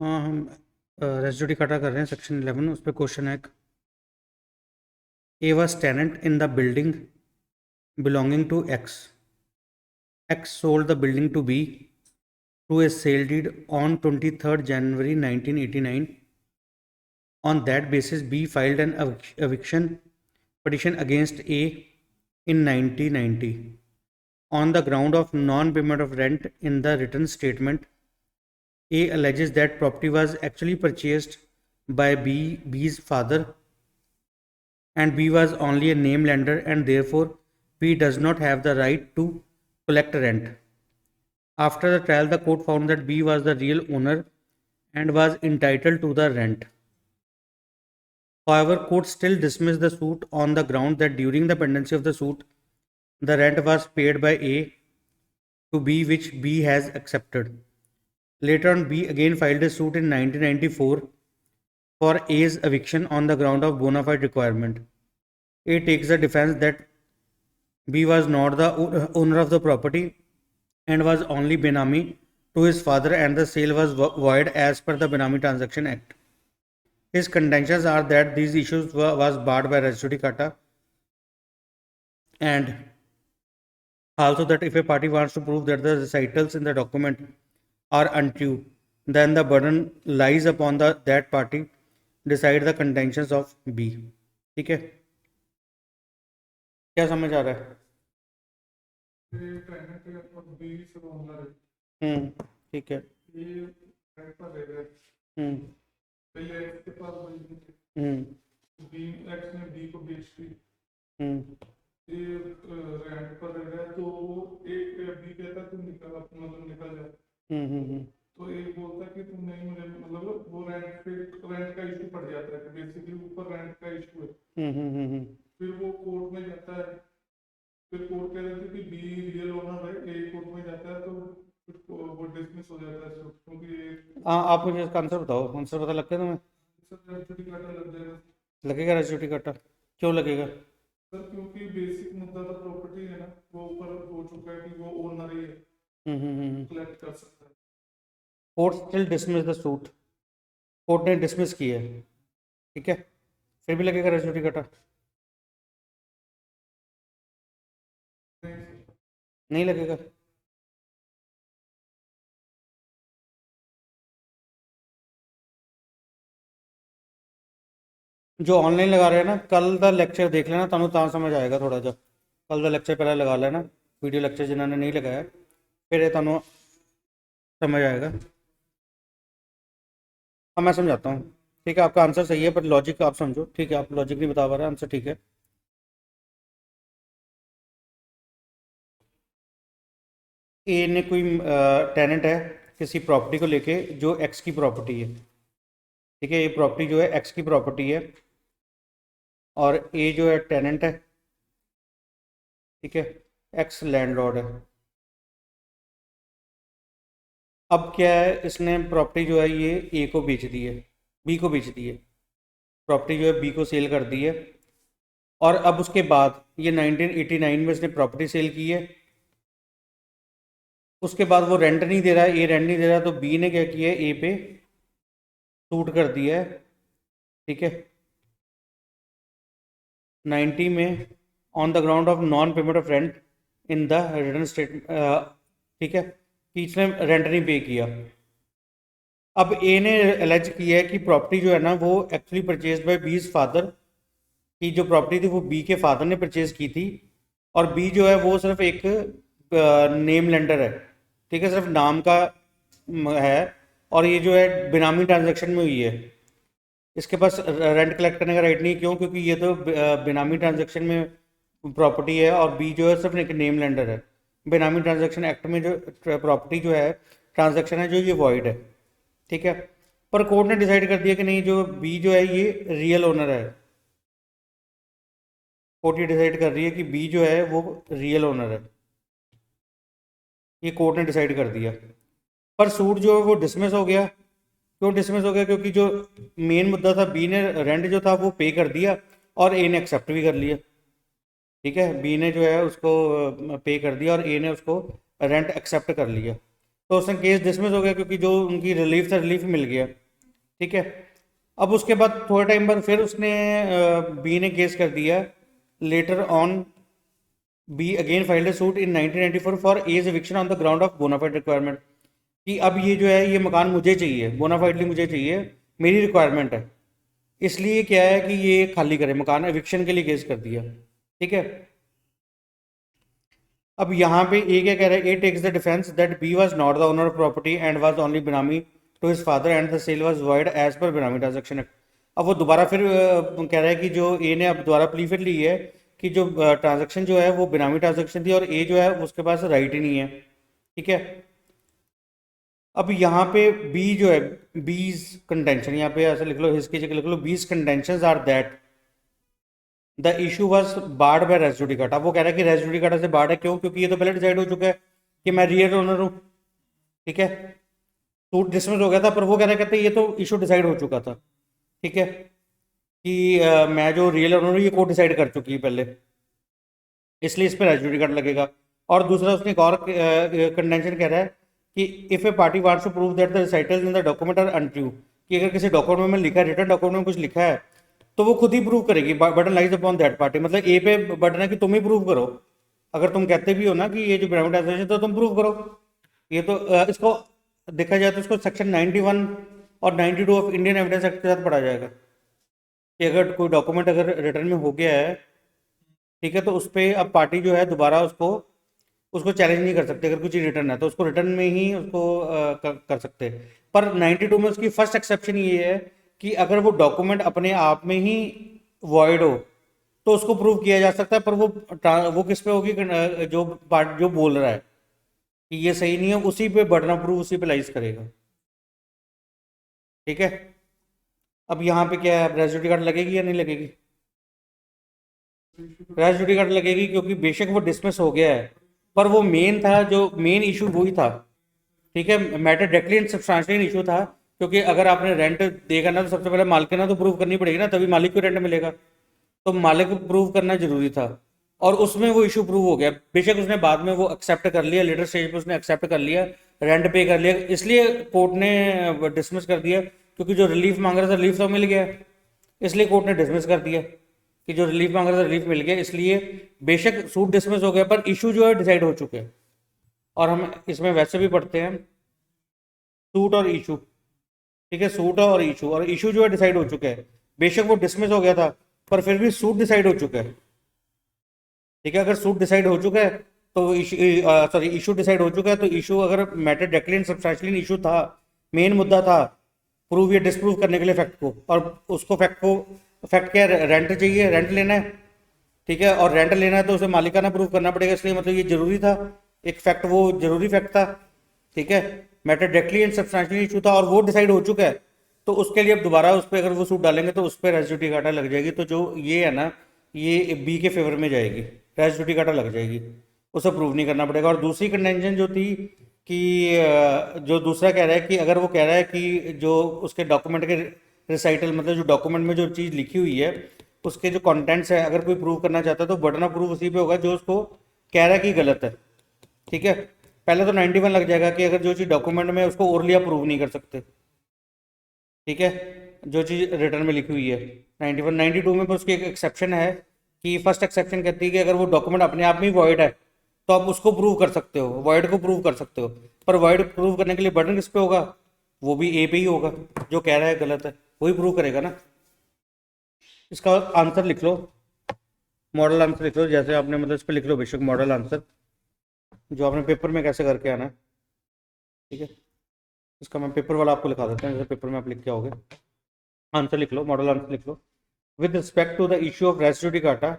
हाँ, हम रेसिड्यू डिकाटा कर रहे हैं सेक्शन 11। उस पर क्वेश्चन है, A was tenant in the building belonging to X. X sold the building to B through a sale deed on 23rd January 1989. On that basis, B filed an eviction petition against A in 1990. On the ground of non-payment of rent in the written statement, A alleges that property was actually purchased by B's father, and B was only a name lender, and therefore B does not have the right to collect rent. After the trial, the court found that B was the real owner and was entitled to the rent. However, court still dismissed the suit on the ground that during the pendency of the suit, the rent was paid by A to B, which B has accepted. Later on, B again filed a suit in 1994 for A's eviction on the ground of bona fide requirement. A takes the defense that B was not the owner of the property and was only Benami to his father, and the sale was void as per the Benami Transaction Act. His contentions are that these issues was barred by res judicata, and also that if a party wants to prove that the recitals in the document are untrue, then the burden lies upon that party decide the contentions of B. ठीक है, क्या समझ आ रहा है? ठीक है। हम्म हम्म हम्म तो एक बोलता है कि तुम नहीं मुझे मतलब वो रेंट का इशू पड़ जाता है कि बेसिकली ऊपर रेंट का इशू है। फिर वो कोर्ट में जाता है। फिर कोर्ट कह देती है कि बी रियल ओनर है। ए कोर्ट में जाता है तो फिर वो डिसमिस हो जाता है क्योंकि हाँ, आप मुझे इसका आंसर बताओ, आंसर पता लगता है तुम्हें? सर छुट्टी काटा लग जाएगा। लगेगा रेसिड्यू कटा? क्यों लगेगा? सर क्योंकि बेसिक मुद्दा तो प्रॉपर्टी है ना, वो ऊपर हो चुका है कि वो ओनर ही है, कलेक्ट कर सकता है। Court still dismiss the suit. Court ने डिसमिस किया है, ठीक है, फिर भी लगेगा रेसिड्यू कटा? नहीं लगेगा। जो ऑनलाइन लगा रहे हैं ना, कल का लेक्चर देख लेना, तुम ਤਾਂ समझ आएगा थोड़ा जा। कल का लेक्चर पहले लगा लेना, वीडियो लेक्चर जिन्होंने नहीं लगाया, फिर ये तुम समझ आएगा। हाँ, मैं समझाता हूँ, ठीक है। आपका आंसर सही है, पर लॉजिक आप समझो, ठीक है। आप लॉजिक नहीं बता पा रहे, आंसर ठीक है। ए ने कोई टेनेंट है किसी प्रॉपर्टी को लेके जो एक्स की प्रॉपर्टी है, ठीक है। ये प्रॉपर्टी जो है एक्स की प्रॉपर्टी है, और ए जो है टेनेंट है, ठीक है। एक्स लैंडलॉर्ड है। अब क्या है, इसने प्रॉपर्टी जो है ये ए को बेच दी है, बी को बेच दी है। प्रॉपर्टी जो है बी को सेल कर दी है, और अब उसके बाद ये 1989 में इसने प्रॉपर्टी सेल की है। उसके बाद वो रेंट नहीं दे रहा है, ए रेंट नहीं दे रहा, तो बी ने क्या किया है, ए पे सूट कर दिया है, ठीक है, 90 में, on the ground of non payment of rent in the return statement, ठीक है, कि इसने रेंट नहीं पे किया। अब ए ने एलेज किया है कि प्रॉपर्टी जो है ना वो एक्चुअली परचेज बाय बीज फादर, की जो प्रॉपर्टी थी वो बी के फादर ने परचेज की थी, और बी जो है वो सिर्फ एक नेम लेंडर है, ठीक है, सिर्फ नाम का है, और ये जो है बेनामी ट्रांजैक्शन में हुई है। इसके पास रेंट कलेक्ट करने का राइट नहीं। क्यों? क्योंकि ये तो बेनामी ट्रांजैक्शन में प्रॉपर्टी है, और बी जो है सिर्फ एक नेम लेंडर है। बेनामी ट्रांजैक्शन एक्ट में जो प्रॉपर्टी जो है, ट्रांजैक्शन है जो, ये वॉइड है, ठीक है। पर कोर्ट ने डिसाइड कर दिया कि नहीं, जो बी जो है ये रियल ओनर है। कोर्ट ये डिसाइड कर रही है कि बी जो है वो रियल ओनर है, ये कोर्ट ने डिसाइड कर दिया। पर सूट जो है वो डिसमिस हो गया। क्यों डिसमिस हो गया? क्योंकि जो मेन मुद्दा था, बी ने रेंट जो था वो पे कर दिया, और ए ने एक्सेप्ट भी कर लिया, ठीक है। बी ने जो है उसको पे कर दिया, और ए ने उसको रेंट एक्सेप्ट कर लिया। तो उसने केस डिसमिस हो गया क्योंकि जो उनकी रिलीफ था रिलीफ मिल गया। ठीक है। अब उसके बाद थोड़े टाइम बाद फिर उसने बी ने केस कर दिया later on. B again filed suit in 1994 for as eviction on the ground of bona fide requirement, कि अब ये जो है ये मकान मुझे चाहिए, बोनाफाइडली मुझे चाहिए, मेरी रिक्वायरमेंट है, इसलिए क्या है कि ये खाली करे मकान, एविक्शन के लिए केस कर दिया। ठीक है। अब यहाँ पे ए क्या कह रहा है, A takes the defence that B was not the owner of property and was only benami to his father and the sale was void as per benami transaction act. अब वो दोबारा फिर कह रहा है कि जो ए ने अब दोबारा प्ली फिर ली है कि जो ट्रांजैक्शन जो है वो बिनामी ट्रांजैक्शन थी और ए जो है उसके पास राइट ही नहीं है। ठीक है। अब यहाँ पे बी जो है, बीज कंटेंशन, यहाँ पे ऐसे लिख लो, हिस्की जगह लिख लो, B's contention are that the issue was barred by res judicata. वो कह रहा है कि रेस जुडिकाटा से बार्ड है, क्यों? क्योंकि ये तो पहले डिसाइड हो चुका है कि मैं रियल ओनर हूँ। ठीक है। सूट डिसमिस हो गया था, पर वो कह रहा कहते ये तो इशू डिसाइड हो चुका था। ठीक है। कि मैं जो रियल ओनर हूँ ये कोर्ट डिसाइड कर चुकी है पहले, इसलिए इस पर रेस जुडिकाटा लगेगा। और दूसरा उसने एक और कंटेंशन कह रहा है कि if a party wants to prove that the recitals in the document are untrue, कि अगर किसी डॉक्यूमेंट में लिखा है, रिटर्न डॉक्यूमेंट में कुछ लिखा है, तो वो खुद ही प्रूव करेगी। Button lies upon that party, मतलब ए पे बटन है कि तुम ही प्रूव करो। अगर तुम कहते भी हो ना कि ये जो प्राइवेटाइजेशन, तो तुम प्रूव करो। ये तो इसको देखा जाए तो इसको सेक्शन 91 और 92 ऑफ इंडियन एविडेंस एक्ट के साथ पढ़ा जाएगा कि अगर कोई डॉक्यूमेंट अगर रिटर्न में हो गया है, ठीक है, तो उस पर अब पार्टी जो है दोबारा उसको उसको चैलेंज नहीं कर सकते। अगर कुछ रिटर्न है तो उसको रिटर्न में ही उसको कर सकते हैं। पर 92 में उसकी फर्स्ट एक्सेप्शन ये है कि अगर वो डॉक्यूमेंट अपने आप में ही वॉइड हो तो उसको प्रूव किया जा सकता है, पर वो किस पे होगी? जो पार्ट जो बोल रहा है कि ये सही नहीं है, उसी पे बर्डन ऑफ प्रूफ उसी पे लाइज करेगा। ठीक है। अब यहाँ पे क्या है, रेजिडिटी कार्ड लगेगी या नहीं लगेगी? रेजिडिटी कार्ड लगेगी, क्योंकि बेशक वो डिसमिस हो गया है, पर वो मेन था, जो मेन इशू वही था। ठीक है। Matter directly and substantial issue था, क्योंकि अगर आपने रेंट देगा ना तो सबसे पहले मालिकाना तो प्रूव करनी पड़ेगी ना, तभी मालिक को रेंट मिलेगा। तो मालिक को प्रूव करना जरूरी था, और उसमें वो इशू प्रूव हो गया। बेशक उसने बाद में वो एक्सेप्ट कर लिया, लेटर स्टेज पे उसने एक्सेप्ट कर लिया, रेंट पे कर लिया, इसलिए कोर्ट ने डिसमिस कर दिया, क्योंकि जो रिलीफ मांग रहा था रिलीफ तो मिल गया, इसलिए कोर्ट ने डिसमिस कर दिया कि जो रिलीफ मांग रहा था रिलीफ मिल गया। इसलिए बेशक सूट डिसमिस हो गया, पर इशू जो है डिसाइड हो चुके हैं। और हम इसमें वैसे भी पढ़ते हैं सूट और इशू। ठीक है। सूट और इशू जो है डिसाइड हो चुका है। बेशक वो डिसमिस हो गया था, पर फिर भी सूट डिसाइड हो चुका है। ठीक है। अगर सूट डिसाइड हो चुका है तो सॉरी इशू डिसाइड हो चुका है, तो इशू अगर matter directly and substantially issue था, मेन मुद्दा था प्रूव या डिसप्रूव करने के लिए फैक्ट को, और उसको फैक्ट क्या है? रेंट चाहिए, रेंट लेना है। ठीक है। और रेंट लेना है तो उसे मालिकाना प्रूव करना पड़ेगा, इसलिए मतलब ये जरूरी था, एक फैक्ट, वो जरूरी फैक्ट था। ठीक है। Matter directly and substantially issue था और वो डिसाइड हो चुका है, तो उसके लिए अब दोबारा उस पर अगर वो सूट डालेंगे तो उस पर रेजिडिटी काटा लग जाएगी। तो जो ये है ना, ये बी के फेवर में जाएगी, रेजिडिटी काटा लग जाएगी, उसे प्रूव नहीं करना पड़ेगा। और दूसरी कंटेंशन जो थी कि जो दूसरा कह रहा है कि अगर वो कह रहा है कि जो उसके डॉक्यूमेंट के रिसाइटल, मतलब जो डॉक्यूमेंट में जो चीज़ लिखी हुई है उसके जो कंटेंट्स है, अगर कोई प्रूव करना चाहता है तो बटन ऑफ प्रूफ उसी पे होगा जो उसको कह रहा है कि गलत है। ठीक है। पहले तो 91 लग जाएगा कि अगर जो चीज़ डॉक्यूमेंट में है उसको ओरली आप प्रूव नहीं कर सकते। ठीक है। जो चीज़ रिटर्न में लिखी हुई है 91, 92 में पर उसकी एक एक्सेप्शन है कि फर्स्ट एक्सेप्शन कहती है कि अगर वो डॉक्यूमेंट अपने आप में वॉइड है तो आप उसको प्रूव कर सकते हो, वॉइड को प्रूव कर सकते हो। पर वॉइड प्रूव करने के लिए बटन किस पे होगा? वो भी ए पे ही होगा, जो कह रहा है गलत है वही प्रूव करेगा ना। इसका आंसर लिख लो, मॉडल आंसर लिख लो, जैसे आपने मतलब इस पर लिख लो बेशक मॉडल आंसर, जो आपने पेपर में कैसे करके आना है। ठीक है। इसका मैं पेपर वाला आपको लिखा देता हूँ, जैसे पेपर में आप लिख के आओगे। आंसर लिख लो, मॉडल आंसर लिख लो। With respect to the issue of res judicata,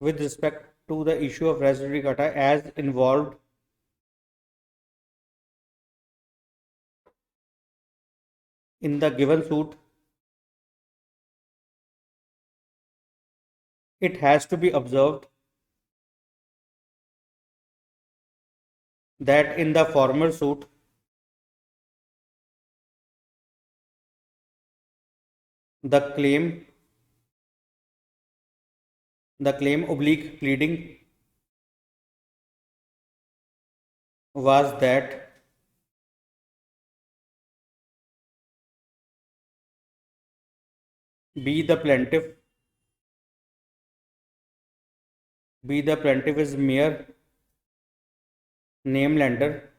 with respect to the issue of res judicata as involved in the given suit, it has to be observed that in the former suit the claim oblique pleading was that B the plaintiff is mere name lender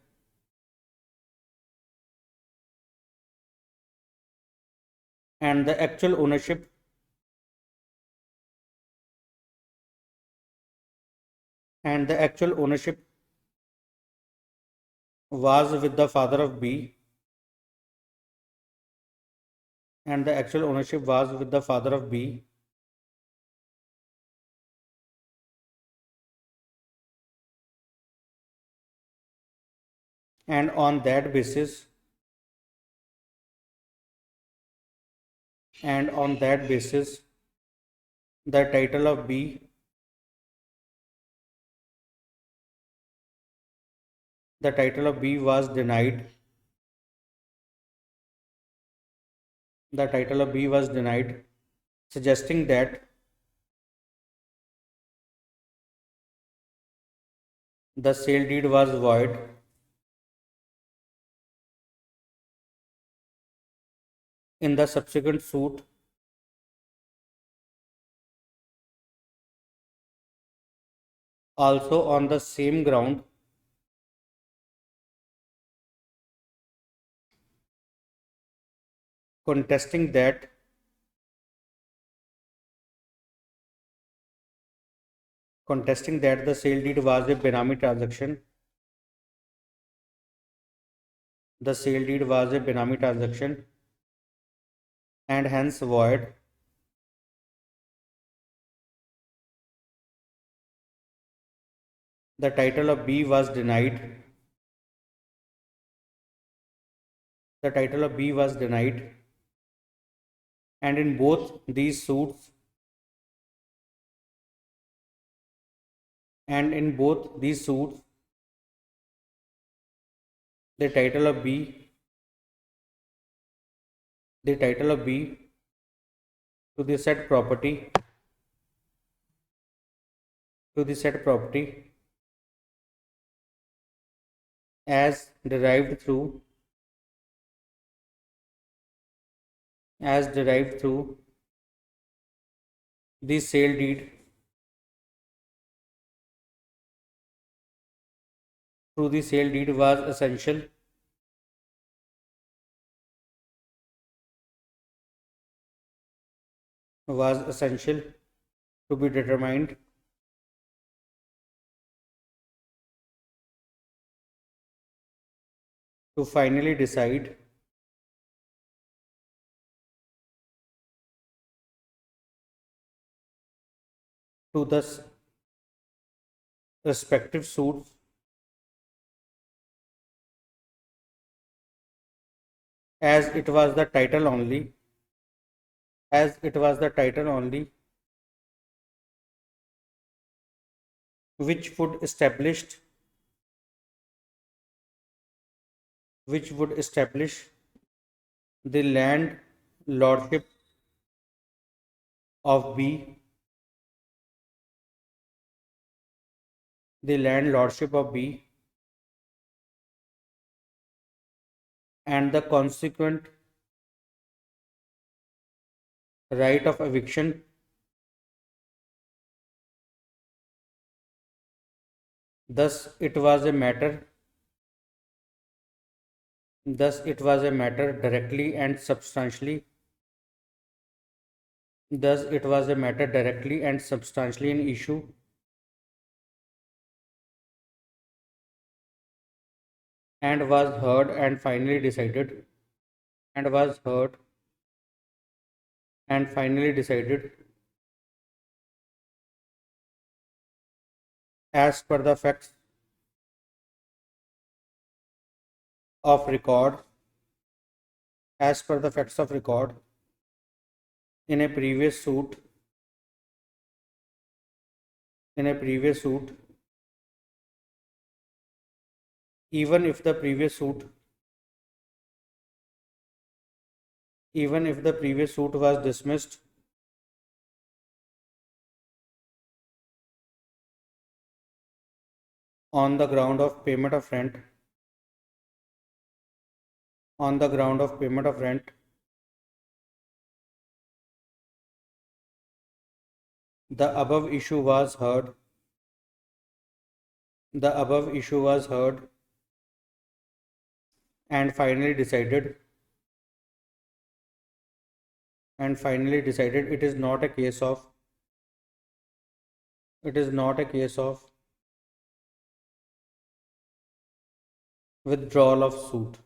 and the actual ownership was with the father of B and the actual ownership was with the father of B, and on that basis the title of B was denied. Suggesting that the sale deed was void. In the subsequent suit, also on the same ground, contesting that the sale deed was a Benami transaction, and hence void. The title of B was denied. And in both these suits, the title of B to the said property as derived through the sale deed was essential to be determined to finally decide to the respective suits as it was the title only which would establish the land lordship of B and the consequent right of eviction. Thus it was a matter directly and substantially an issue and was heard and finally decided as per the facts of record in a previous suit even if the previous suit was dismissed on the ground of payment of rent, on the ground of payment of rent, the above issue was heard, the above issue was heard and finally decided, it is not a case of, it is not a case of withdrawal of suit.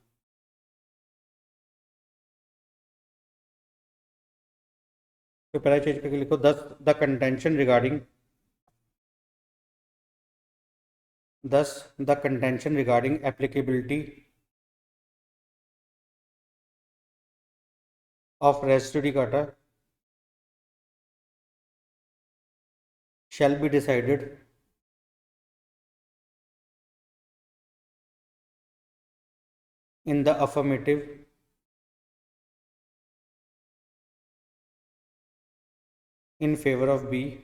तो पहला change करके लिखो the contention regarding, thus the contention regarding applicability of res judicata shall be decided in the affirmative in favor of B,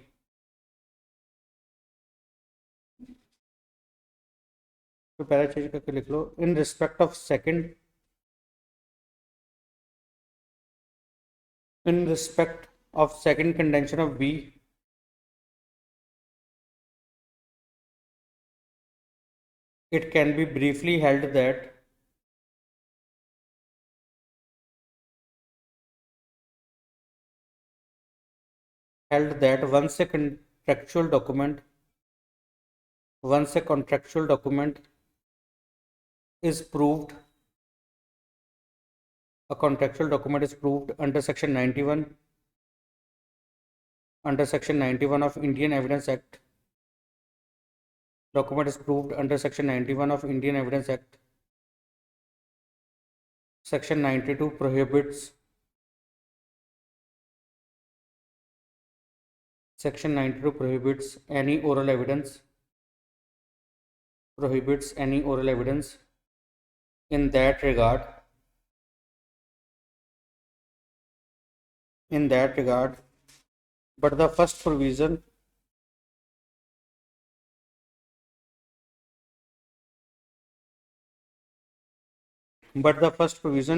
तो पहला change करके लिख लो in respect of second, in respect of second contention of B, it can be briefly held that once a contractual document is proved, a contractual document is proved under section 91 of Indian Evidence Act, document is proved under section 91 of Indian Evidence Act. Section 92 prohibits, section 92 prohibits any oral evidence, in that regard, but the first provision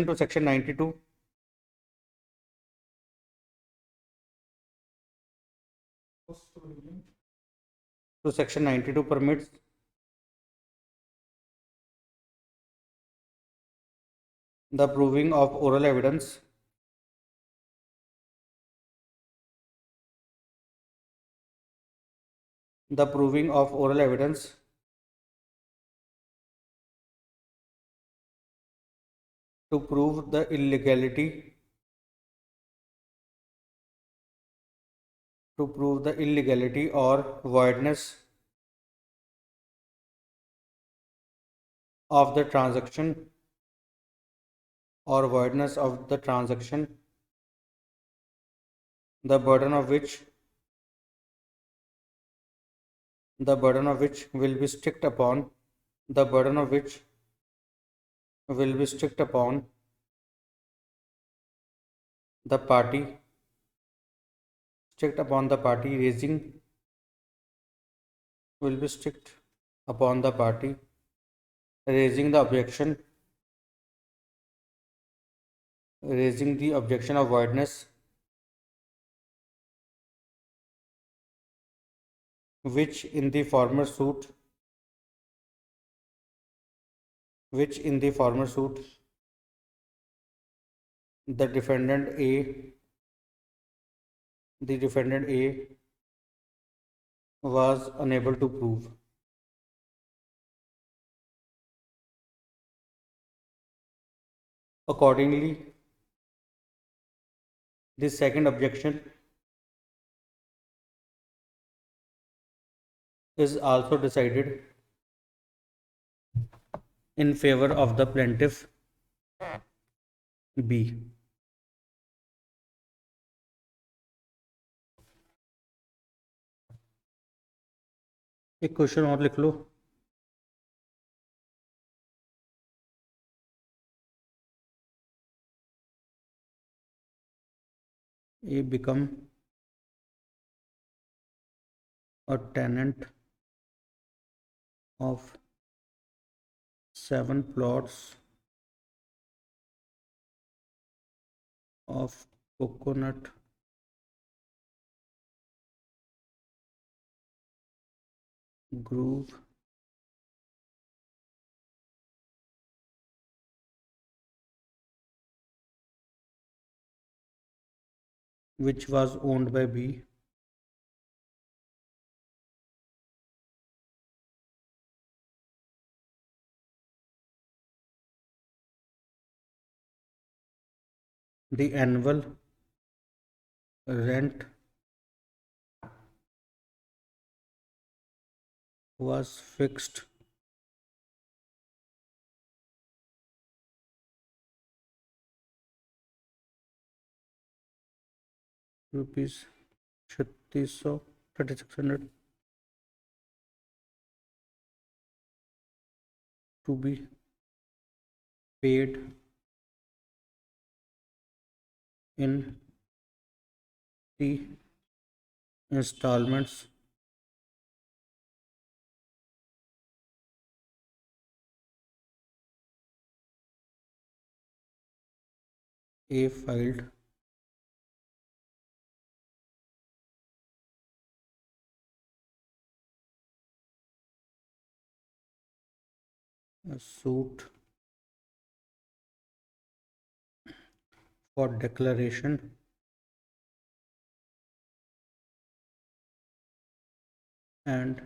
to section 92 permits the proving of oral evidence to prove the illegality or voidness of the transaction, the burden of which will be strict upon the party raising the objection of voidness, which in the former suit the defendant A was unable to prove. Accordingly, this second objection is also decided in favor of the plaintiff B. एक question और लिख लो, A become a tenant of 7 plots of coconut grove which was owned by B. The annual rent was fixed rupees 3600 to be paid in the installments A filed a suit for declaration and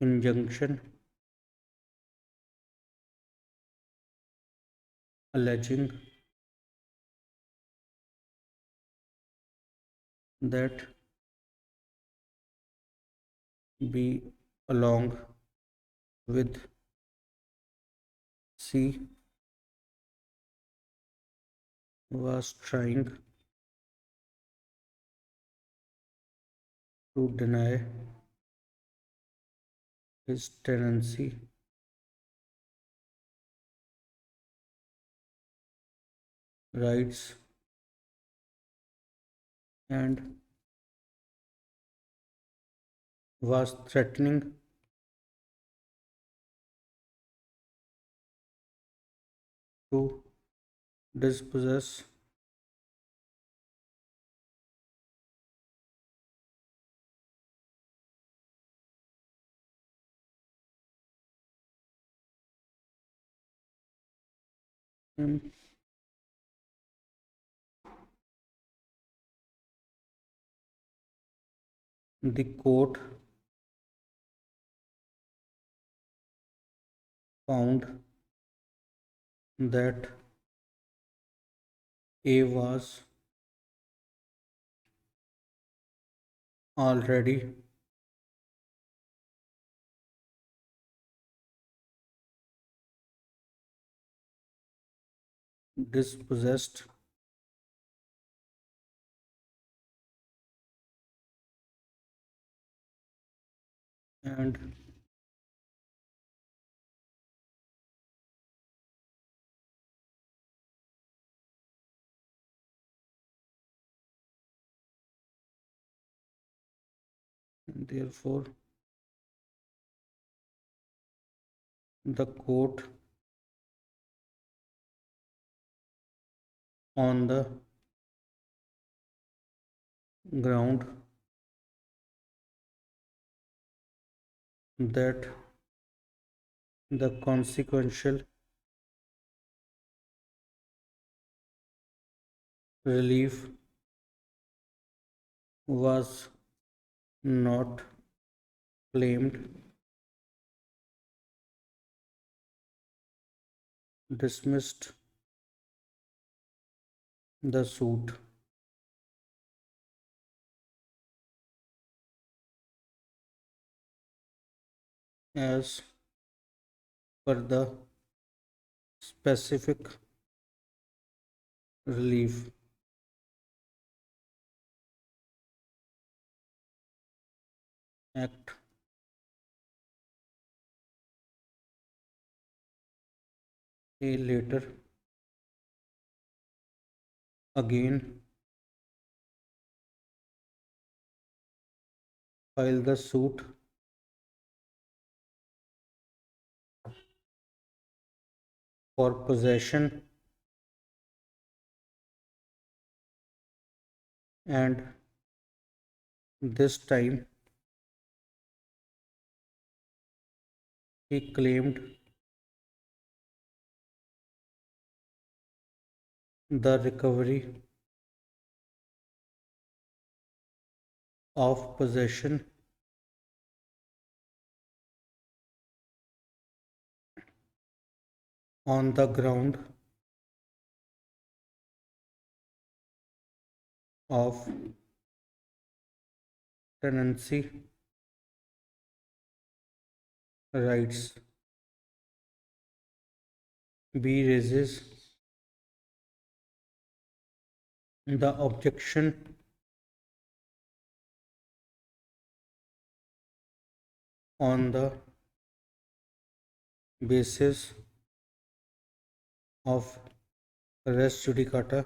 injunction alleging that B along with C was trying to deny his tenancy rights and was threatening to dispossess him. The court found that A was already dispossessed and therefore the court on the ground that the consequential relief was not claimed, dismissed the suit as per the specific relief act. A later again filed the suit for possession and this time he claimed the recovery of possession on the ground of tenancy rights. B raises the objection on the basis of res judicata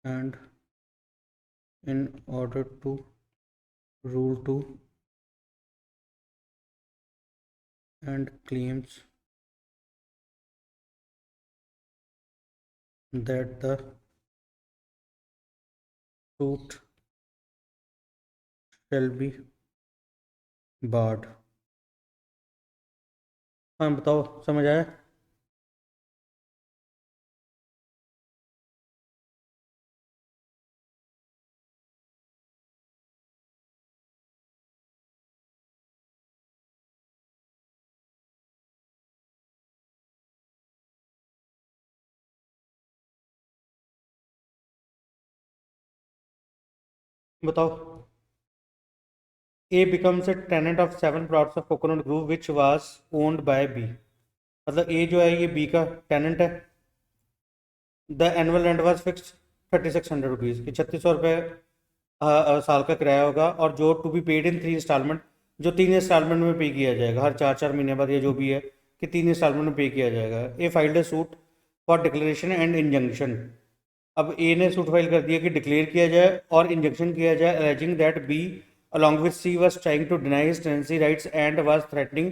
and in order to rule 2 and claims that the suit shall be barred. हाँ बताओ, समझ आया? बताओ. A becomes a tenant of 7 plots of Coconut Grove which was owned by B. मतलब A जो है ये B का टेनेंट है. The annual rent was fixed 3600 rupees कि 3600 रुपये साल का किराया होगा और जो to be paid in 3 instalment, जो 3 इंस्टॉलमेंट में पे किया जाएगा हर 4-4 महीने बाद या जो भी है कि 3 इंस्टॉलमेंट में पे किया जाएगा. A filed a suit for declaration and injunction. अब ए ने सूट फाइल कर दिया कि डिक्लेयर किया जाए और इंजंक्शन किया जाए alleging that B along with C was trying to deny his tenancy rights and was threatening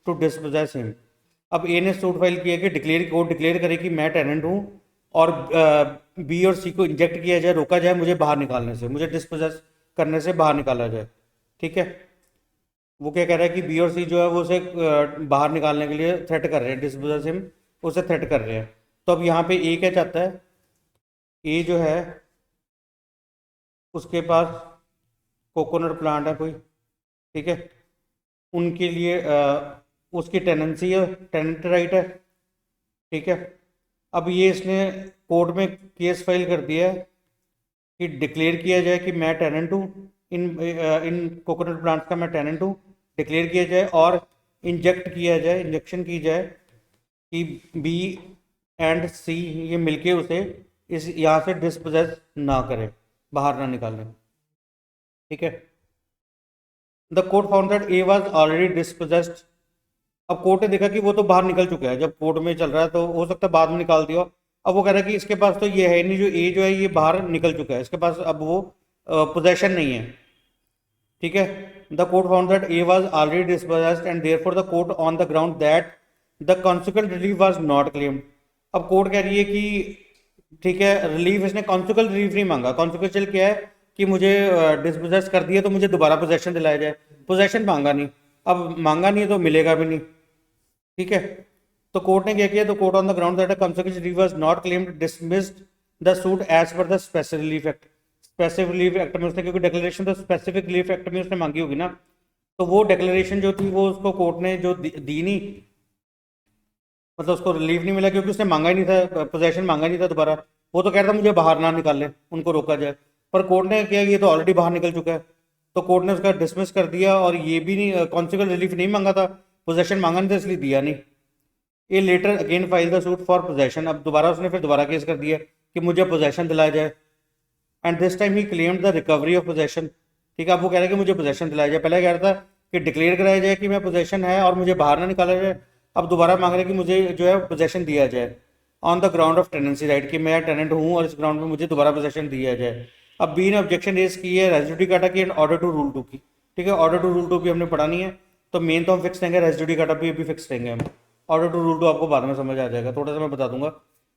to dispossess him. अब ए ने सूट फाइल किया कि कोर्ट डिक्लेयर करे कि मैं टेनेंट हूँ और बी और सी को इंजेक्ट किया जाए, रोका जाए मुझे बाहर निकालने से, मुझे डिस्पोजेस करने से बाहर निकाला जाए. ठीक है. वो क्या कह रहा है कि बी और सी जो है वो उसे बाहर निकालने के लिए थ्रेट कर रहे हैं, डिस्पोजेस हिम उसे थ्रेट कर रहे हैं. तो अब यहाँ पे ए क्या चाहता है? ए जो है उसके पास कोकोनट प्लांट है कोई, ठीक है, उनके लिए उसकी टेनेंसी है, टेनेंट राइट है. ठीक है. अब ये इसने कोर्ट में केस फाइल कर दिया है कि डिक्लेयर किया जाए कि मैं टेनेंट हूँ, इन कोकोनट प्लांट्स का मैं टेनेंट हूँ, डिक्लेयर किया जाए और इंजेक्ट किया जाए, इंजेक्शन की जाए कि बी एंड सी ये मिलके उसे इस यहाँ से डिस्पोजेस ना करे, बाहर ना निकालें. ठीक है. The court found that A was already disposed. अब कोर्ट ने देखा कि वो तो बाहर निकल चुका है, जब कोर्ट में चल रहा है तो हो सकता है बाद में निकाल दिया. अब वो कह रहा है कि इसके पास तो ये है नहीं, जो ए जो है ये बाहर निकल चुका है, इसके पास अब वो पोजेशन नहीं है. ठीक है. The court found that A was already disposed and therefore the court on the ground that the consequent relief was not claimed. अब कोर्ट कह रही है कि ठीक है, रिलीफ इसने कॉन्सिक्वेंट रिलीफ नहीं मांगा. कॉन्सिक्वेंशियल क्या है कि मुझे डिस्पोजेस कर दिया तो मुझे दोबारा पोजेशन दिलाया जाए, पोजेशन मांगा नहीं. अब मांगा नहीं है तो मिलेगा भी नहीं. ठीक है. तो कोर्ट ने क्या किया? तो court on the ground that consequence relief was not claimed dismissed the suit as per the specific relief act. Specific relief act में उसने, क्योंकि डिक्लेरेशन तो स्पेसिफिक रिलीफ एक्ट में उसने मांगी होगी ना, तो वो डिक्लेरेशन जो थी वो उसको कोर्ट ने जो दी नहीं, मतलब उसको रिलीफ नहीं मिला क्योंकि उसने मांगा ही नहीं था, पोजेशन मांगा ही नहीं था दोबारा. वो तो कह रहा था मुझे बाहर ना निकाले, उनको रोका जाए. पर कोर्ट ने किया, ये तो ऑलरेडी बाहर निकल चुका है, तो कोर्ट ने उसका डिसमिस कर दिया और ये भी नहीं, कॉन्सिक्वेंस रिलीफ नहीं मांगा था, पोजेशन मांगा नहीं था इसलिए दिया नहीं. ये later again file the suit for possession. अब दोबारा उसने फिर दोबारा केस कर दिया कि मुझे पोजेशन दिलाया जाए and this time he claimed the recovery of possession. ठीक है. अब वो कह रहा है कि मुझे पोजेशन दिलाया जाए. पहले कह रहा था कि डिक्लेयर कराया जाए कि मैं पोजेशन है और मुझे बाहर ना निकाला जाए. अब दोबारा मांग रहे हैं कि मुझे जो है पोजेशन दिया जाए on the ground of tenancy right, कि मैं टेनेंट हूँ और इस ग्राउंड पे मुझे दोबारा पोजेशन दिया जाए। अब बी ने ऑब्जेक्शन रेज की है रेजिड्यू काटा की एंड ऑर्डर टू रूल 2 की। ठीक है, ऑर्डर टू रूल 2 भी हमने पढ़ा नहीं है, तो मेन तो हम फिक्स रहेंगे, रेजिड्यू काटा भी अभी फिक्स रहेंगे हम। ऑर्डर टू रूल 2 आपको बाद में समझ आ जाएगा, थोड़ा सा मैं बता दूंगा।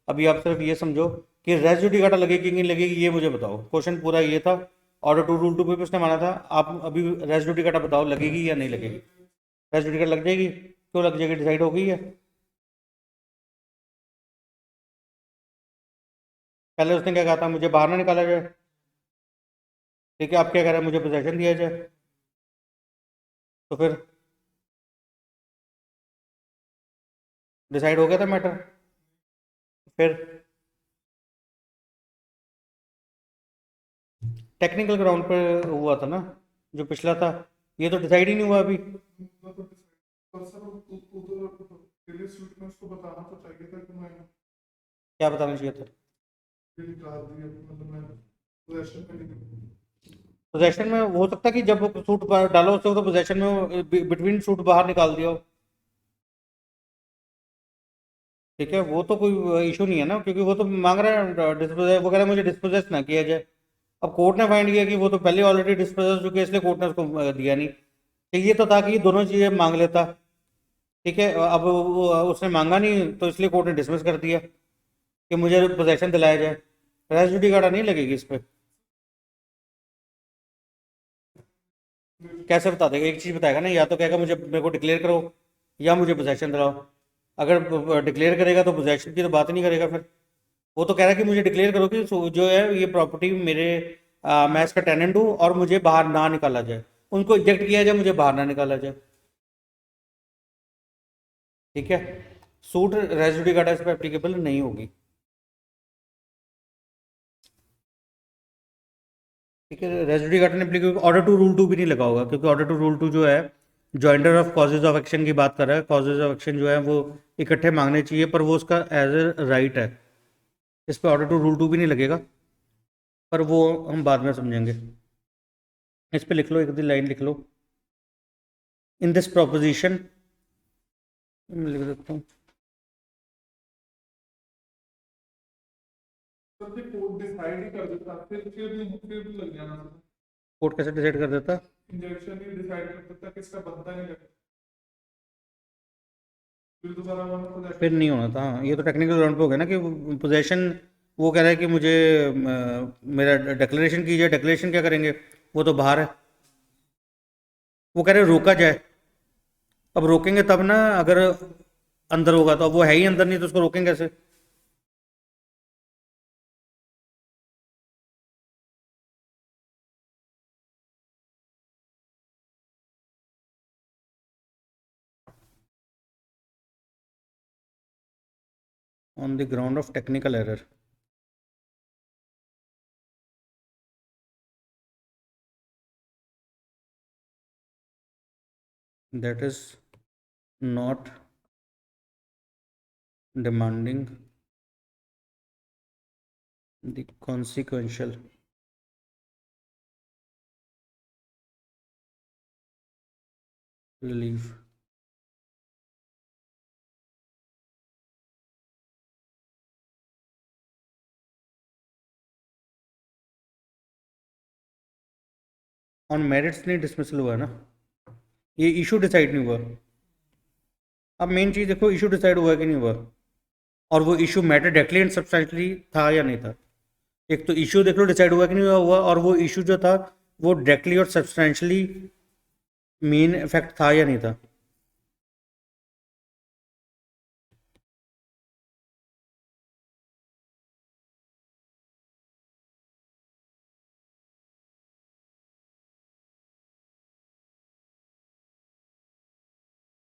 अभी आप सिर्फ ये समझो कि रेजिड्यू काटा लगेगी कि नहीं लगेगी, ये मुझे बताओ। क्वेश्चन पूरा ये था, ऑर्डर टू रूल 2 पे भी उसने माना था। आप अभी रेजिड्यू काटा बताओ लगेगी या नहीं लगेगी। रेजिड्यू काटा लग जाएगी, क्यों लग जाएगी, डिसाइड हो गई है। पहले उसने क्या कहा था, मुझे बाहर ना निकाला जाए। ठीक है, आप क्या कह रहे हैं, मुझे पोजेशन दिया जाए। तो फिर डिसाइड हो गया था मैटर। फिर टेक्निकल ग्राउंड पे हुआ था ना जो पिछला था, ये तो डिसाइड ही नहीं हुआ अभी। मतलब पर सर उधर रिलीज स्वीट में उसको बताना तो चाहिए था कि मैं क्या बताना चाहिए था। ये निकाल दिया, मतलब मैं पोजेशन पे नहीं। पोजेशन में हो सकता है कि जब सूट डालो उससे तो पोजेशन में बिटवीन सूट बाहर निकाल दिया हो। ठीक है, वो तो कोई इशू नहीं है ना, क्योंकि वो तो मांग रहा है डिस्पोजेस वगैरह, मुझे डिस्पोजेस ना किया जाए। अब कोर्ट ने फाइंड किया कि वो तो पहले ऑलरेडी डिस्पोजेस हो चुके हैं, इसलिए कोर्ट ने उसको दिया नहीं। चाहिए तो था कि ये दोनों चीज़ें मांग लेता। ठीक है, अब उसने मांगा नहीं तो इसलिए कोर्ट ने डिसमिस कर दिया कि मुझे पोजेशन दिलाया जाए। रेजिड्यू गाड़ा नहीं लगेगी इस पर। कैसे बता देगा, एक चीज़ बताएगा ना, या तो कहेगा मुझे मेरे को डिक्लेयर करो या मुझे पोजेशन दिलाओ। अगर डिक्लेयर करेगा तो पोजेशन की तो बात नहीं करेगा फिर। वो तो कह रहा है कि मुझे डिक्लेयर करो कि जो है ये प्रॉपर्टी मेरे मैं इसका टेनेंट हूँ और मुझे बाहर ना निकाला जाए, उनको इजेक्ट किया जाए, मुझे बाहर ना निकाला जाए। ठीक है, सूट रेजिड्यू गाड़ा इस पर एप्लीकेबल नहीं होगी। ठीक है, रेजिड्यू गाड़ा ने एप्लीकेबल, ऑर्डर टू रूल 2 भी नहीं लगा होगा, क्योंकि ऑर्डर टू रूल 2 जो है joinder of causes of action की बात कर रहा है। कॉजेज ऑफ एक्शन जो है वो इकट्ठे मांगने चाहिए, पर वो उसका एज ए राइट है। इस पर ऑर्डर टू रूल 2 भी नहीं लगेगा, पर वो हम बाद में समझेंगे। इस पे लिख लो, एक दिन लाइन लिख लो, इन दिस प्रोपोजिशन लिख देता हूँ। सर ये कोर्ट डिसाइड ही कर देता, फिर भी लग जाना था। कोर्ट कैसे डिसाइड कर देता। इंजेक्शन ही डिसाइड कर देता कि इसका बनता नहीं लगता, फिर दोबारा वाला फिर पोजेशन। नहीं होना था। हाँ, ये तो टेक्निकल ग्राउंड पे हो गया ना कि पोजेशन, वो कह रहा है कि मुझे मेरा डिक्लेरेशन कीजिए। डिक्लेरेशन क्या करेंगे, वो तो बाहर है। वो कह रहे रोका जाए। अब रोकेंगे तब ना, अगर अंदर होगा तो। अब वो है ही अंदर नहीं तो उसको रोकेंगे कैसे। On the ground of technical error, that is not demanding the consequential relief on merits नहीं डिसमिसल हुआ है ना, ये इशू डिसाइड नहीं हुआ। अब मेन चीज़ देखो, इशू डिसाइड हुआ कि नहीं हुआ, और वो issue matter directly and substantially था या नहीं था। एक तो इशू देख लो डिसाइड हुआ कि नहीं हुआ, और वो इशू जो था वो डायरेक्टली और सब्सटेंशियली मेन इफेक्ट था या नहीं था।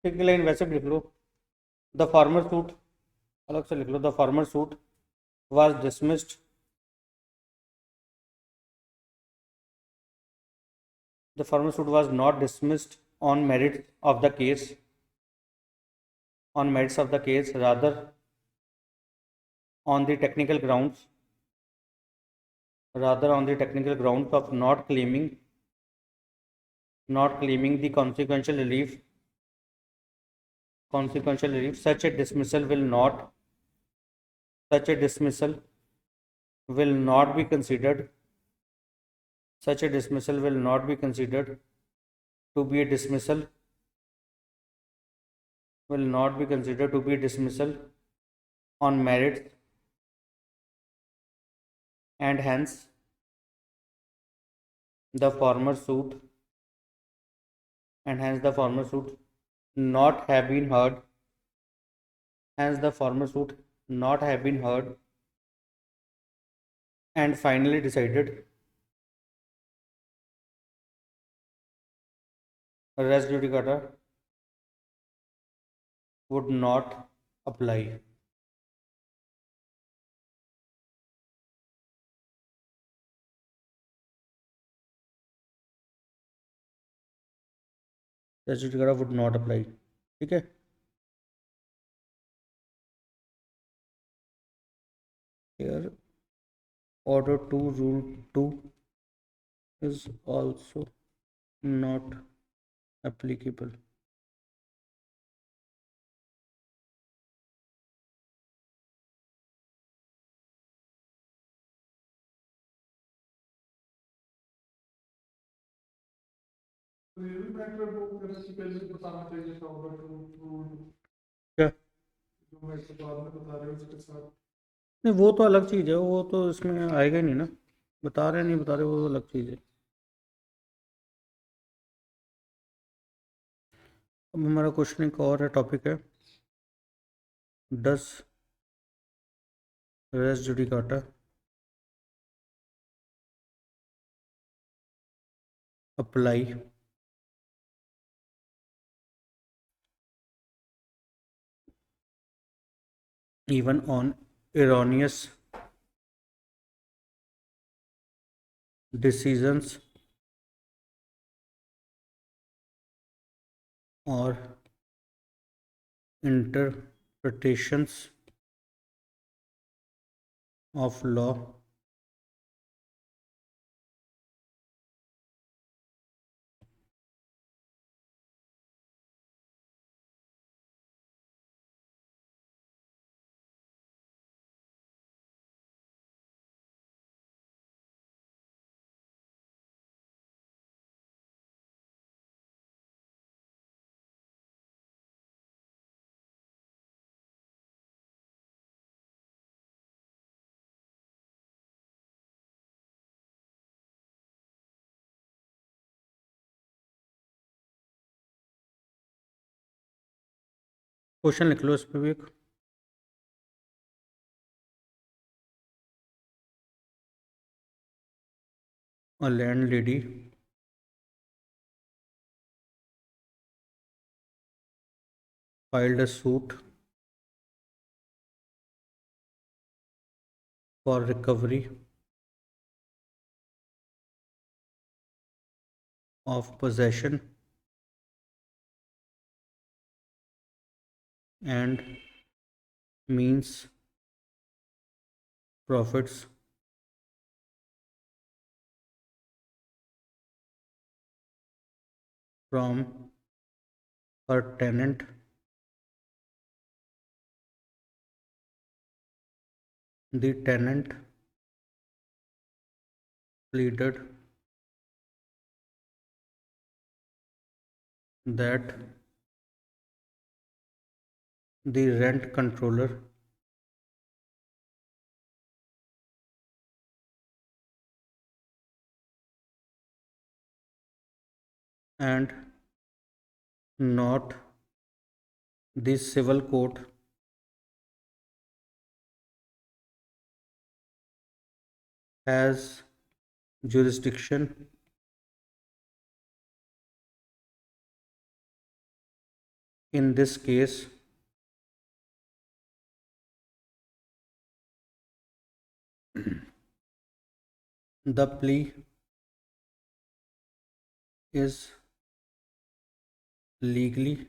एक लाइन वैसे भी लिख लो, द फार्मर सूट, अलग से लिख लो, the former suit was dismissed, the farmer suit was not dismissed on merits of the case, on merits of the case, rather on the technical grounds, rather on the technical grounds of not claiming the consequential relief consequential relief. Such a dismissal will not be considered such a dismissal will not be considered to be a dismissal on merits, and hence the former suit not have been heard and finally decided. Res judicata would not apply. Res judicata would not apply. ठीक है. Here order 2 rule 2 is also not applicable. तो ये भी matter वो करना चाहिए, पहले बताना चाहिए था होगा तो क्या? जो मैं तो बाद में बता रहे हो उसके साथ। नहीं, वो तो अलग चीज़ है, वो तो इसमें आएगा ही नहीं ना. बता रहे नहीं बता रहे, वो अलग चीज़ है. अब हमारा क्वेश्चन एक और है, टॉपिक है does res judicata apply even on erroneous decisions or interpretations of law question लिख लो इस पर भी एक. A landlady filed a suit for recovery of possession and means profits from her tenant. The tenant pleaded that the rent controller and not the civil court has jurisdiction in this case. The plea is legally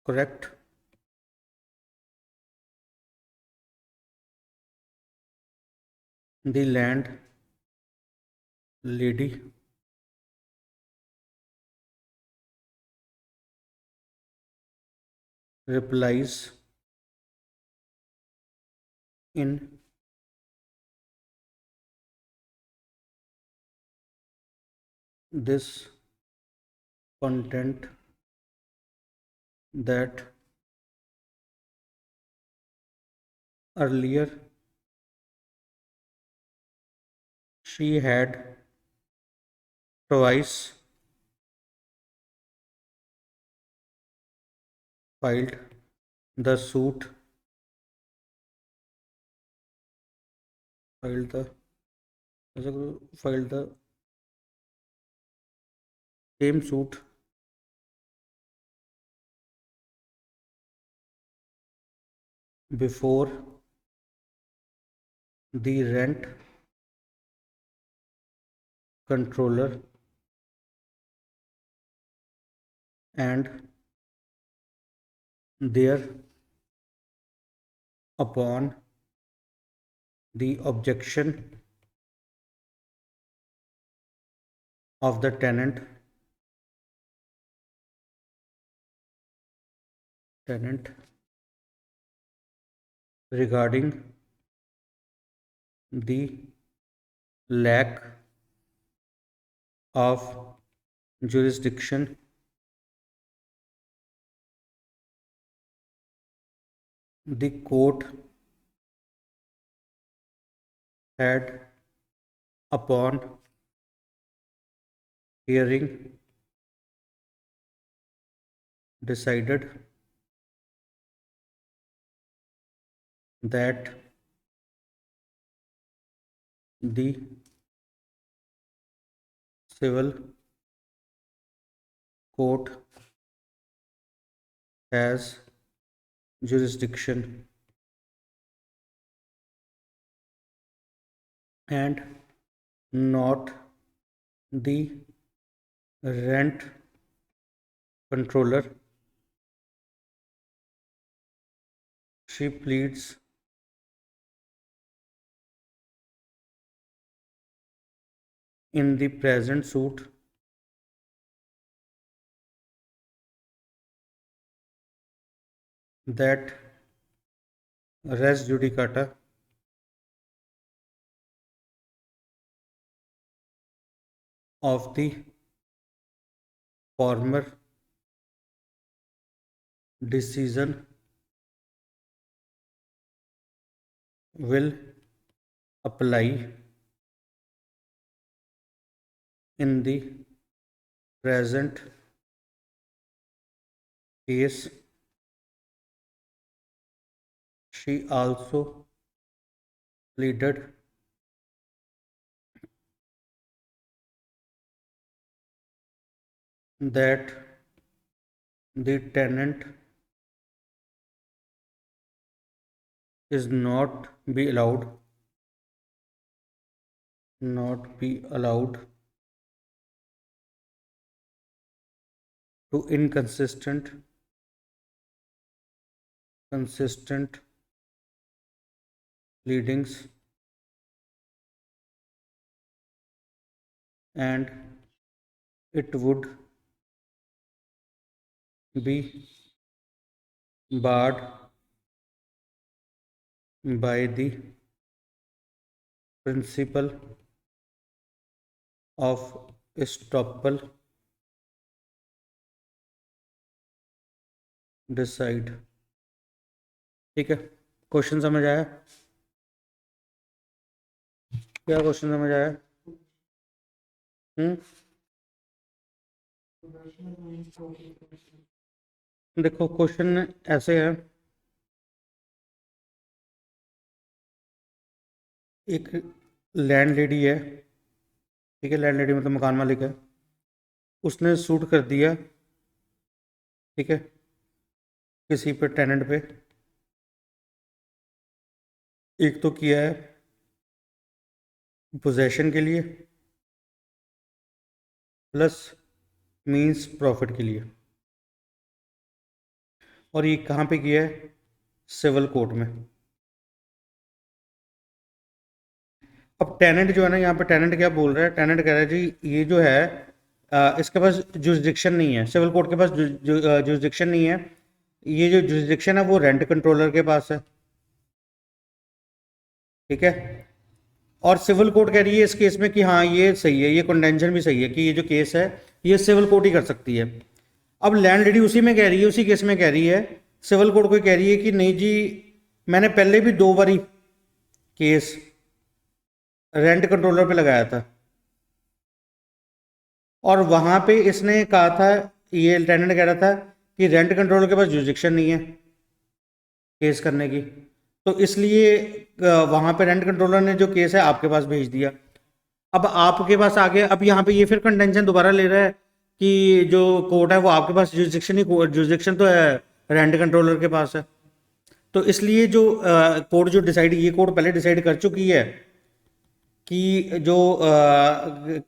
correct. The land lady replies in this content that earlier she had twice filed the suit filed the filed the same suit before the rent controller and thereupon the objection of the tenant regarding the lack of jurisdiction the court had upon hearing decided that the civil court has jurisdiction and not the rent controller. She pleads in the present suit that res judicata of the former decision will apply in the present case. She also pleaded that the tenant is not be allowed to consistent pleadings and it would be barred by the principle of estoppel. Decide. ठीक है, question समझ आया? क्या question समझ आया? देखो question ऐसे है, एक लैंड लेडी है, ठीक है, लैंड लेडी मतलब मकान मालिक है, उसने सूट कर दिया, ठीक है, किसी पे टेनेंट पे। एक तो किया है पोजेशन के लिए प्लस मींस प्रॉफिट के लिए, और ये कहाँ पे किया है? सिविल कोर्ट में। अब टेनेंट जो है ना, यहाँ पे टेनेंट क्या बोल रहा है? टेनेंट कह रहा है जी ये जो है इसके पास जुरिस्डिक्शन नहीं है, सिविल कोर्ट के पास जुरिस्डिक्शन नहीं है, ये जो जुरिडिक्शन है वो रेंट कंट्रोलर के पास है, ठीक है। और सिविल कोर्ट कह रही है इस केस में कि हाँ ये सही है, ये कंटेंशन भी सही है कि ये जो केस है ये सिविल कोर्ट ही कर सकती है। अब लैंड लेडी उसी में कह रही है, उसी केस में कह रही है, सिविल कोर्ट को कह रही है कि नहीं जी मैंने पहले भी 2 बारी केस रेंट कंट्रोलर पे लगाया था और वहां पे इसने कहा था, ये टेनेंट कह रहा था कि रेंट कंट्रोलर के पास जुरिडिक्शन नहीं है केस करने की, तो इसलिए वहां पे रेंट कंट्रोलर ने जो केस है आपके पास भेज दिया। अब आपके पास आ गया, अब यहाँ पे ये फिर कंटेंशन दोबारा ले रहा है कि जो कोर्ट है वो आपके पास जुरिडिक्शन तो है रेंट कंट्रोलर के पास है। तो इसलिए जो कोर्ट जो डिसाइड, ये कोर्ट पहले डिसाइड कर चुकी है कि जो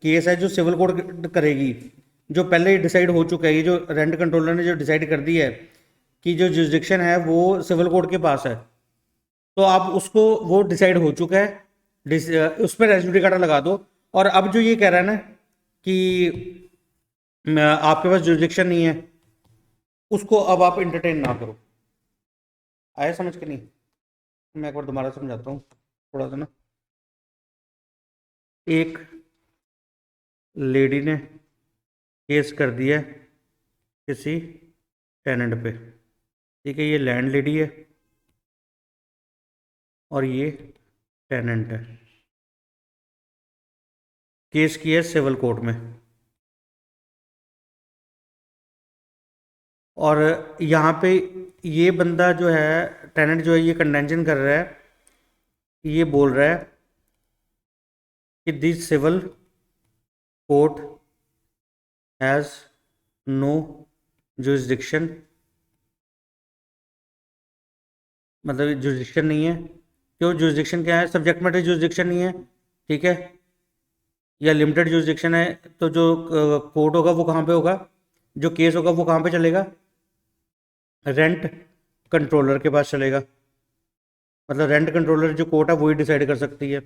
केस है जो सिविल कोर्ट करेगी, जो पहले डिसाइड हो चुका है, ये जो रेंट कंट्रोलर ने जो डिसाइड कर दी है कि जो जुरिडिक्शन है वो सिविल कोर्ट के पास है, तो आप उसको, वो डिसाइड हो चुका है, उस पर रेस जुडिकाटा लगा दो। और अब जो ये कह रहा है ना कि आपके पास जुरिडिक्शन नहीं है, उसको अब आप इंटरटेन ना करो। आया समझ के नहीं? मैं एक बार दोबारा समझाता हूँ थोड़ा सा ना। एक लेडी ने केस कर दिया है किसी टेनेंट पे, ठीक है, ये लैंड लेडी है और ये टेनेंट है, केस किया है सिविल कोर्ट में। और यहाँ पे ये बंदा जो है टेनेंट जो है ये कंटेंशन कर रहा है, ये बोल रहा है कि this civil court has no jurisdiction, मतलब जुरिडिक्शन नहीं है। क्यों? जुरिडिक्शन क्या है? सब्जेक्ट मैटर जुरिडिक्शन नहीं है, ठीक है, या लिमिटेड जुरिडिक्शन है। तो जो कोर्ट होगा वो कहाँ पे होगा, जो केस होगा वो कहाँ पे चलेगा, रेंट कंट्रोलर के पास चलेगा। मतलब रेंट कंट्रोलर जो कोर्ट है वही डिसाइड कर सकती है।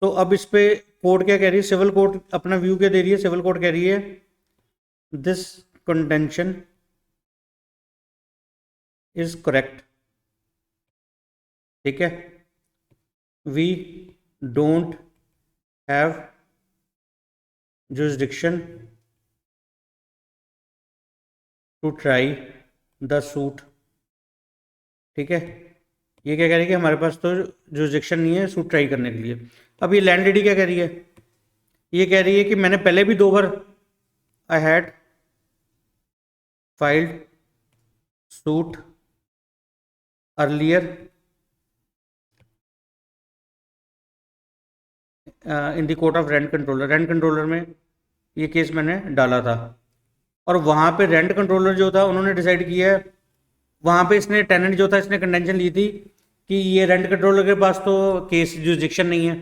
तो अब इस पे कोर्ट क्या कह रही है, सिविल कोर्ट अपना व्यू क्या दे रही है, सिविल कोर्ट कह रही है दिस कंटेंशन इज करेक्ट, ठीक है, we don't have jurisdiction to try the suit, ठीक है। ये क्या कह रही है कि हमारे पास तो जुरिडिक्शन नहीं है सूट ट्राई करने के लिए। अब ये लैंड लेडी क्या कह रही है, ये कह रही है कि मैंने पहले भी 2 बार I had filed suit earlier in the court of rent controller, rent controller में ये केस मैंने डाला था। और वहाँ पे रेंट कंट्रोलर जो था उन्होंने डिसाइड किया है, वहाँ पे इसने टेनेंट जो था इसने कंटेंशन ली थी कि ये रेंट कंट्रोलर के पास तो केस जुरिडिक्शन नहीं है।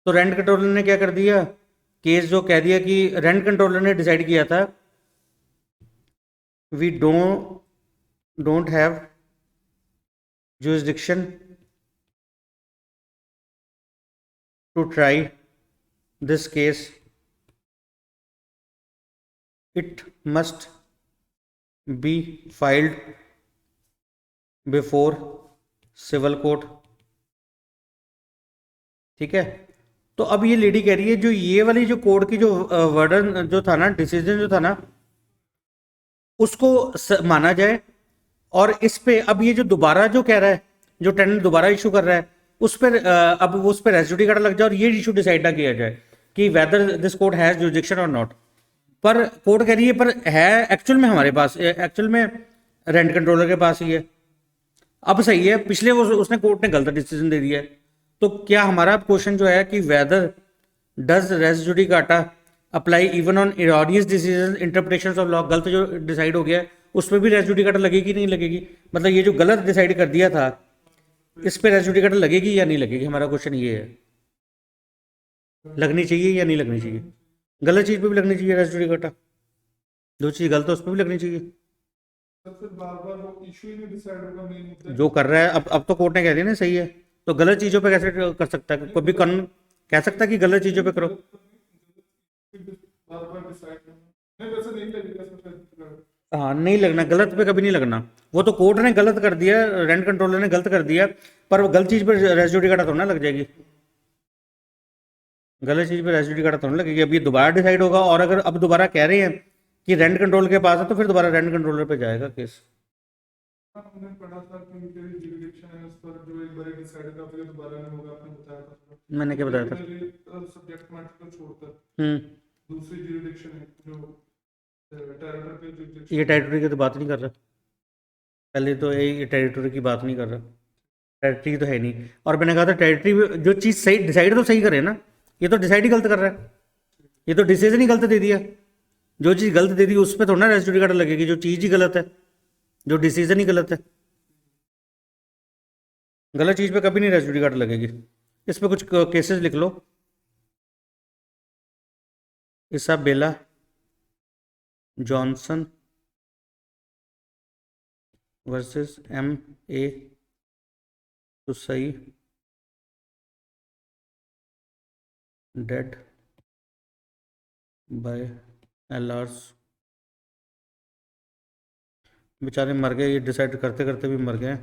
तो रेंट कंट्रोलर ने क्या कर दिया, केस जो कह दिया कि रेंट कंट्रोलर ने डिसाइड किया था we don't have jurisdiction to try this case, it must be filed before civil court, ठीक है। तो अब ये लेडी कह रही है जो ये वाली जो कोर्ट की जो वर्डन जो था ना, डिसीजन जो था ना, उसको माना जाए। और इस पे अब ये जो दोबारा जो कह रहा है, जो टेनेंट दोबारा इशू कर रहा है, उस पर अब उस पर रेस जुडिकाटा लग जाए और ये इशू डिसाइड ना किया जाए कि whether this court has jurisdiction और नॉट। पर कोर्ट कह रही है पर है एक्चुअल में हमारे पास, एक्चुअल में रेंट कंट्रोलर के पास ही है। अब सही है, पिछले वो उसने कोर्ट ने गलत डिसीजन दे दिया है। तो क्या हमारा क्वेश्चन जो है कि whether does res judicata apply even on erroneous decision interpretations of law, गलत जो डिसाइड हो गया है उस पर भी रेस जुडिकाटा लगेगी नहीं लगेगी। मतलब ये जो गलत डिसाइड कर दिया था इस पर रेस जुडिकाटा लगेगी या नहीं लगेगी, हमारा क्वेश्चन ये है। लगनी चाहिए या नहीं लगनी चाहिए? गलत चीज पे भी लगनी चाहिए रेस जुडिकाटा, जो चीज गलत है उस पर भी लगनी चाहिए। तो फिर बार बार वो इशू ही नहीं डिसाइड होगा मेन मुद्दा। जो कर रहा है अब तो कोर्ट ने कह दिया ना सही है, तो गलत चीजों पे कैसे कर सकता है? कोई भी कानून कह सकता है कि गलत चीजों पे करो? बार बार डिसाइड नहीं, वैसे नहीं लगेगा सर। हाँ, नहीं लगना, गलत पे कभी नहीं लगना। वो तो कोर्ट ने गलत कर दिया, रेंट कंट्रोलर ने गलत कर दिया, पर वो गलत चीज़ पे रेजिड्यू काटा थोड़ा ना लग जाएगी। गलत चीज़ पे रेजिड्यू काटा थोड़ा ना लगेगी। अब ये दोबारा डिसाइड होगा, और अगर अब दोबारा कह रहे हैं कि रेंट कंट्रोल के पास है, तो फिर दोबारा रेंट कंट्रोलर पे जाएगा केस। हाँ, हमने पढ़ा था कि तेरी jurisdiction है उस पर, जो एक बार डिसाइड का फिर दोबारा नहीं होगा, आपने बताया था। मैंने क्या बताया था? सब्जेक्ट मैटर को छोड़कर हम्म। दूसरी jurisdiction है जो टेरिटरी के jurisdiction ये टेरिटरी की तो बात नहीं कर रहा, पहले तो ये टेरिटरी की बात नहीं कर रहा, टेरिटरी तो है नहीं। और मैंने कहा था टेरिटरी जो चीज़ सही डिसाइड तो सही करे ना, ये तो डिसाइड ही गलत कर रहा है, ये तो डिसीजन ही गलत दे दिया। जो चीज़ गलत दे दी उस पर थोड़ा ना रेजिड्यू काटा लगेगी, जो चीज़ ही गलत है, जो डिसीजन ही गलत है। गलत चीज़ पे कभी नहीं रेजिड्यू काटा लगेगी। इस पे कुछ केसेस लिख लो। Isabella Johnson versus M.A. Susai, dead by L.R.'s। बेचारे मर गए, ये डिसाइड करते करते भी मर गए।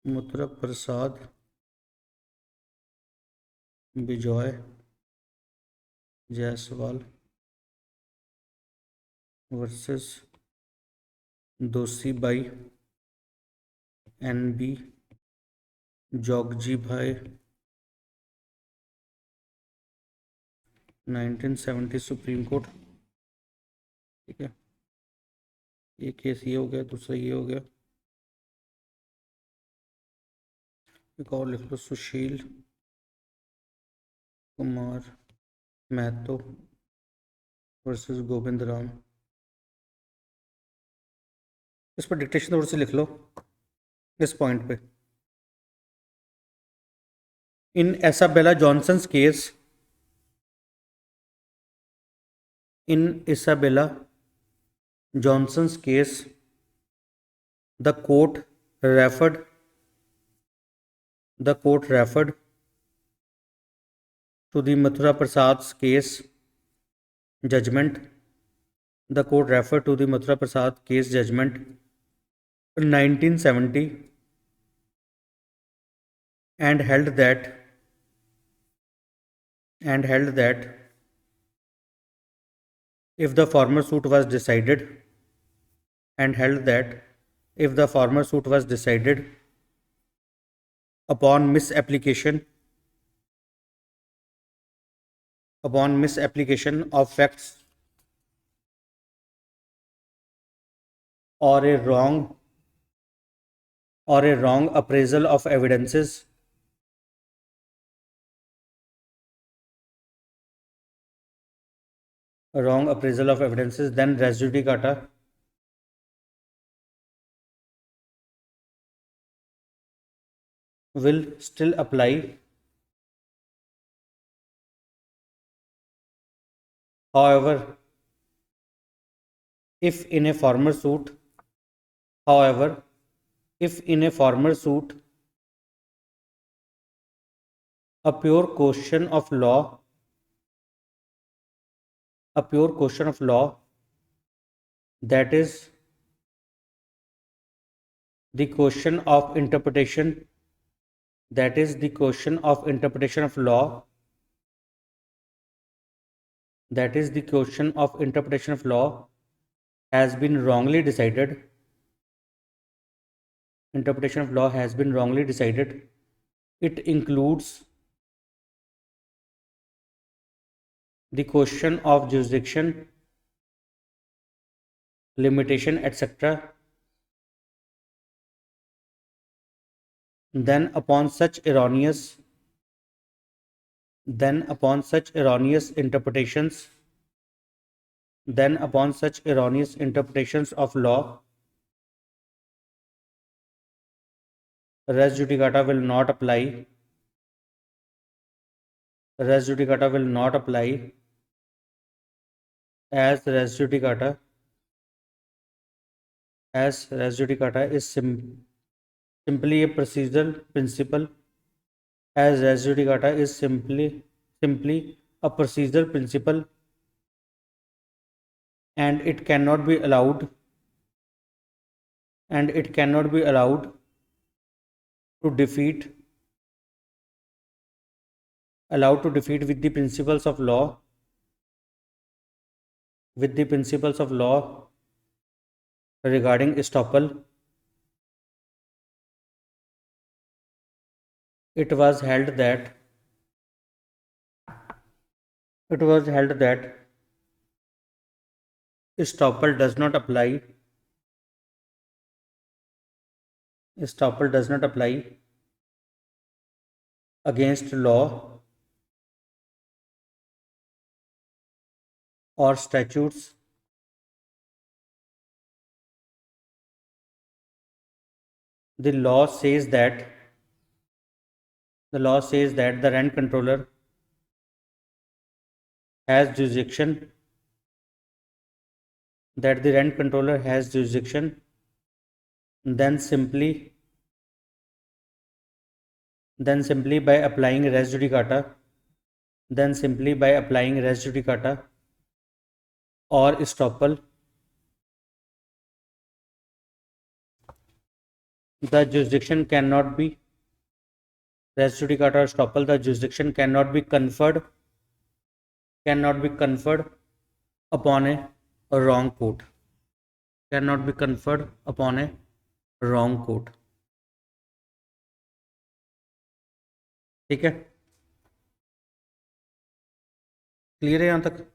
मुद्रा प्रसाद बिजॉय जायसवाल वर्सेस दोषी बाई N.B. जॉगजी भाई, 1970 सुप्रीम कोर्ट। ठीक है, एक केस ये हो गया, दूसरा ये हो गया। एक और लिख लो, सुशील कुमार महतो वर्सेस गोविंद राम। इस पर डिक्टेशन थोड़ी सी लिख लो इस पॉइंट पे। In Isabella Johnson's case, in Isabella Johnson's case, the court referred to the Mathura Prasad's case judgment. The court referred to the Mathura Prasad case judgment in 1970 and held that if the former suit was decided upon misapplication of facts or a wrong appraisal of evidences, then res judicata will still apply. However, if in a former suit a pure question of law that is the question of interpretation of law has been wrongly decided, it includes the question of jurisdiction, limitation, etc. Then upon such erroneous interpretations of law, res judicata will not apply as res judicata is simply a procedural principle, as res judicata is simply a procedural principle and it cannot be allowed to defeat with the principles of law regarding estoppel. It was held that estoppel does not apply against law or statutes the law says that the rent controller has jurisdiction then simply by applying res judicata or estoppel, the jurisdiction cannot be res judicata or estoppel, the jurisdiction cannot be conferred upon a wrong court. ठीक है, clear है यहाँ तक?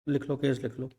लिख लो, case लिख लो.